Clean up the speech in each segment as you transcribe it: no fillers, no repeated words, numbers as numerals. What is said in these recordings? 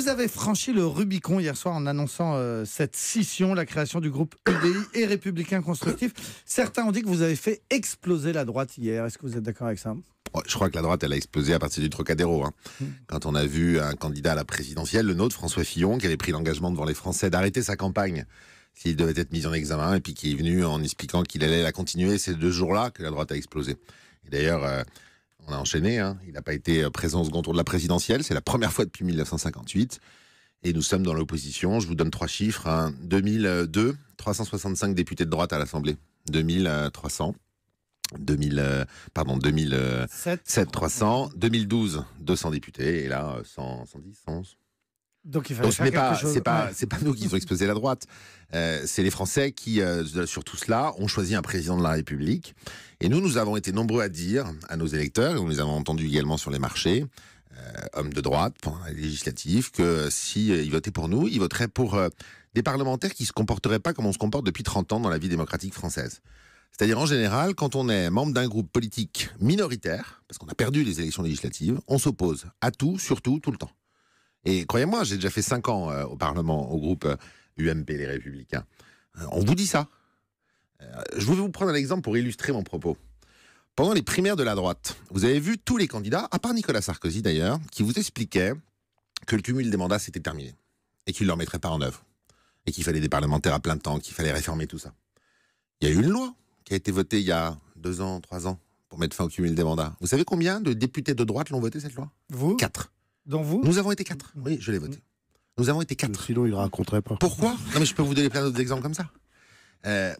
avez franchi le Rubicon hier soir en annonçant cette scission, la création du groupe UDI et Républicains Constructifs. Certains ont dit que vous avez fait exploser la droite hier. Est-ce que vous êtes d'accord avec ça ? Je crois que la droite, elle a explosé à partir du Trocadéro. Quand on a vu un candidat à la présidentielle, le nôtre, François Fillon, qui avait pris l'engagement devant les Français d'arrêter sa campagne s'il devait être mis en examen, et puis qui est venu en expliquant qu'il allait la continuer, c'est 2 jours-là que la droite a explosé. Et d'ailleurs, on a enchaîné, il n'a pas été présent au second tour de la présidentielle, c'est la première fois depuis 1958, et nous sommes dans l'opposition. Je vous donne 3 chiffres. 2002, 365 députés de droite à l'Assemblée. 2300. 2007, 300. 2012, 200 députés. Et là, 110, 111. Donc il fallait faire quelque chose. C'est pas nous qui avons explosé la droite. C'est les Français qui, sur tout cela, ont choisi un président de la République. Et nous avons été nombreux à dire à nos électeurs, et nous les avons entendus également sur les marchés, hommes de droite, pendant les législatives, que s'ils votaient pour nous, ils voteraient pour des parlementaires qui ne se comporteraient pas comme on se comporte depuis 30 ans dans la vie démocratique française. C'est-à-dire, en général, quand on est membre d'un groupe politique minoritaire, parce qu'on a perdu les élections législatives, on s'oppose à tout, surtout, tout le temps. Et croyez-moi, j'ai déjà fait 5 ans au Parlement, au groupe UMP, les Républicains. On vous dit ça. Je vais vous prendre un exemple pour illustrer mon propos. Pendant les primaires de la droite, vous avez vu tous les candidats, à part Nicolas Sarkozy d'ailleurs, qui vous expliquaient que le cumul des mandats c'était terminé et qu'ils ne le remettraient pas en œuvre et qu'il fallait des parlementaires à plein temps, qu'il fallait réformer tout ça. Il y a eu une loi qui a été votée il y a 2 ans, 3 ans pour mettre fin au cumul des mandats. Vous savez combien de députés de droite l'ont voté cette loi ? Vous ? 4. Donc vous ? Nous avons été 4. Oui, je l'ai voté. Nous avons été 4. Sinon, il ne raconterait pas. Pourquoi ? Non, mais je peux vous donner plein d'autres exemples comme ça.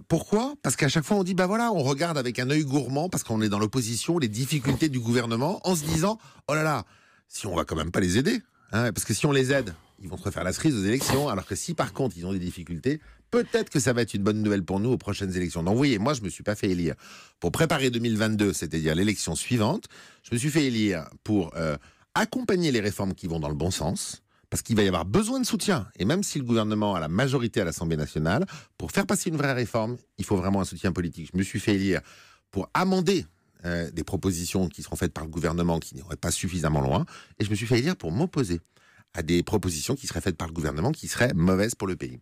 Pourquoi ? Parce qu'à chaque fois, on dit, on regarde avec un œil gourmand, parce qu'on est dans l'opposition, les difficultés du gouvernement, en se disant, oh là là, si on va quand même pas les aider, parce que si on les aide, ils vont se refaire la cerise aux élections, alors que si par contre, ils ont des difficultés, peut-être que ça va être une bonne nouvelle pour nous aux prochaines élections. Donc vous voyez, moi, je me suis pas fait élire pour préparer 2022, c'est-à-dire l'élection suivante. Je me suis fait élire pour accompagner les réformes qui vont dans le bon sens, parce qu'il va y avoir besoin de soutien. Et même si le gouvernement a la majorité à l'Assemblée nationale, pour faire passer une vraie réforme, il faut vraiment un soutien politique. Je me suis fait élire pour amender des propositions qui seront faites par le gouvernement qui n'iraient pas suffisamment loin. Et je me suis fait élire pour m'opposer à des propositions qui seraient faites par le gouvernement qui seraient mauvaises pour le pays.